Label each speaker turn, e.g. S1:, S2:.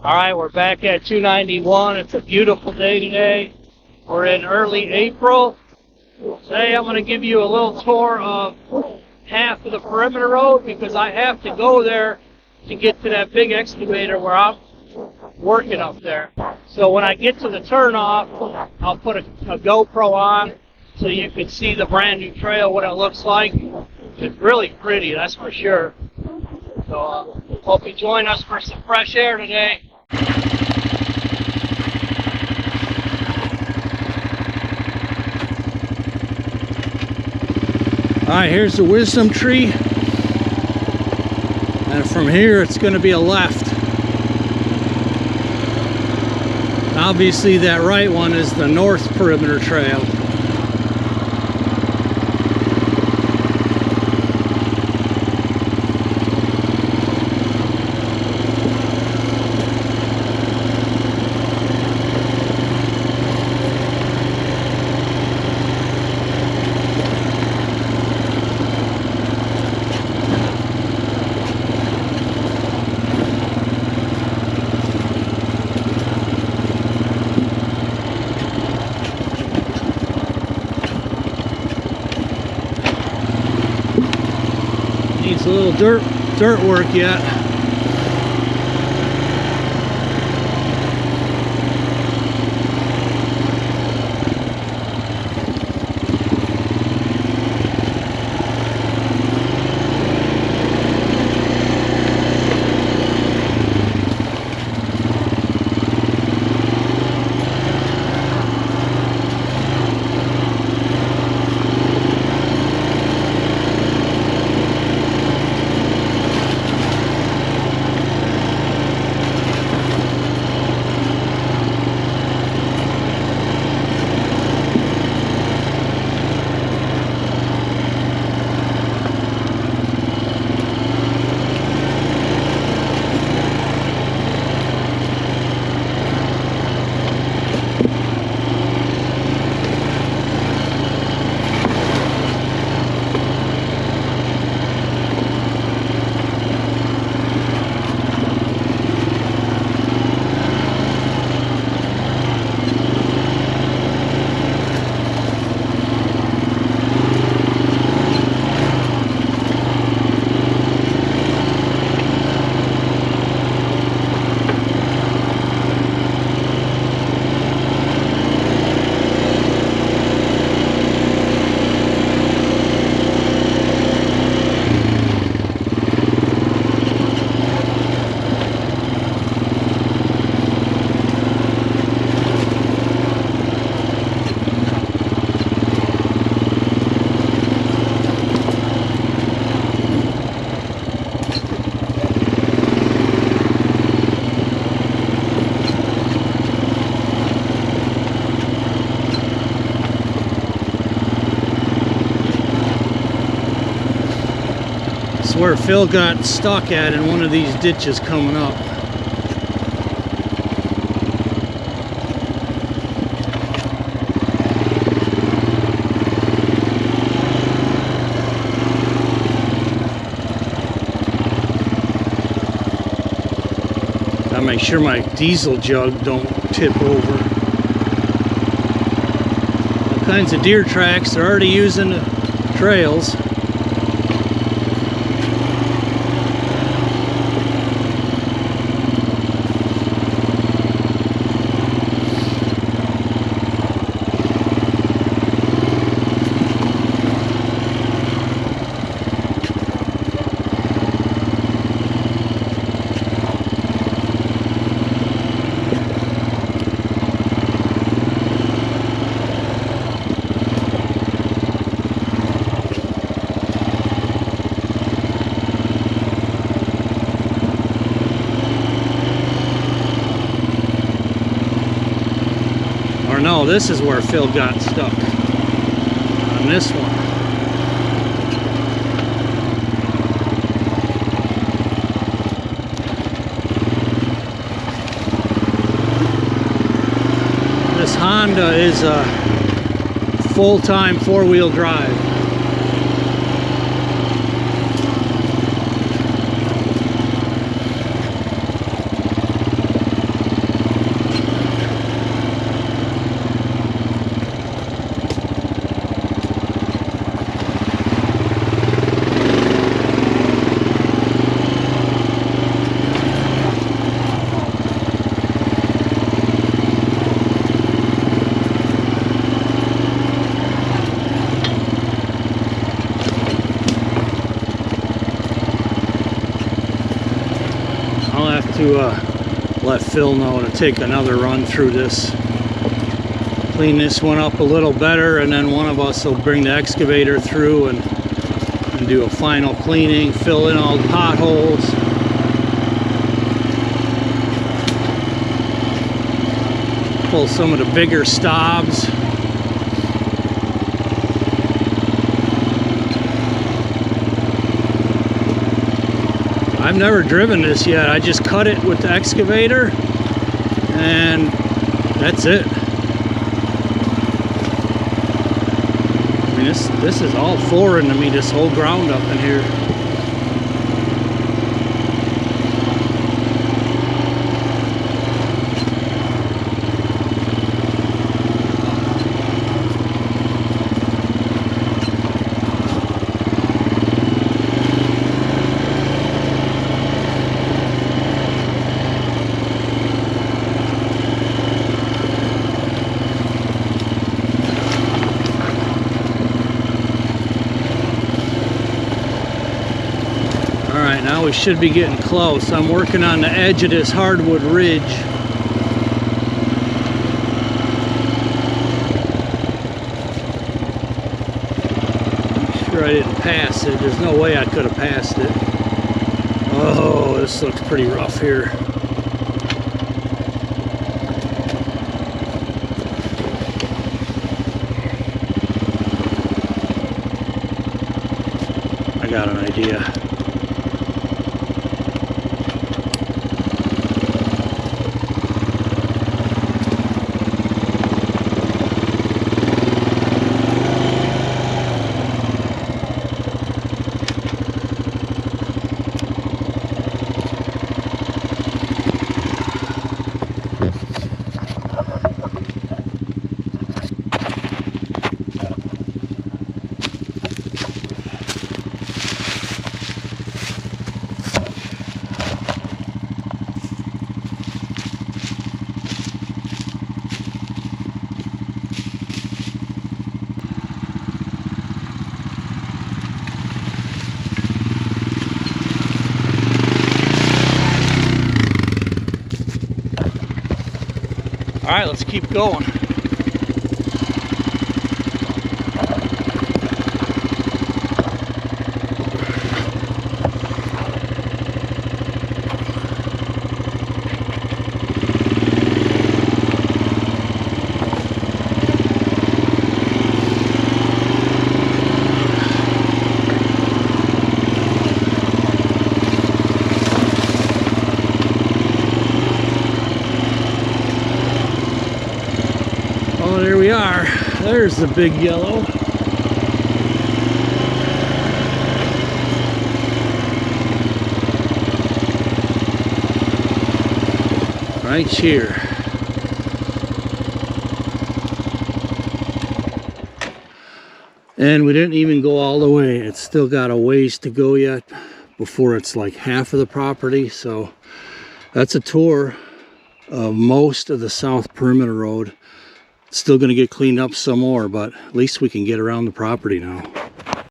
S1: All right, we're back at 291. It's a beautiful day today. We're in early April. Today I'm going to give you a little tour of half of the perimeter road because I have to go there to get to that big excavator where I'm working up there. So when I get to the turnoff, I'll put a GoPro on so you can see the brand new trail, what it looks like. It's really pretty, that's for sure. So hope you join us for some fresh air today.
S2: Alright, here's the wisdom tree, and from here it's going to be a left. Obviously that right one is the north perimeter trail. Needs a little dirt work yet. Where Phil got stuck at in one of these ditches coming up. Gotta make sure my diesel jug don't tip over. All kinds of deer tracks. They're already using the trails. No, this is where Phil got stuck on this one. This Honda is a full-time four-wheel drive. to let Phil know to take another run through this. Clean this one up a little better, and then one of us will bring the excavator through and do a final cleaning, fill in all the potholes. Pull some of the bigger stobs. I've never driven this yet. I just cut it with the excavator and that's it. I mean, this is all foreign to me, this whole ground up in here. Now we should be getting close. I'm working on the edge of this hardwood ridge. I'm sure I didn't pass it. There's no way I could have passed it. Oh, this looks pretty rough here. I got an idea. All right, let's keep going. There we are. There's the big yellow. Right here. And we didn't even go all the way. It's still got a ways to go yet before it's like half of the property. So that's a tour of most of the south perimeter road. Still going to get cleaned up some more, but at least we can get around the property now.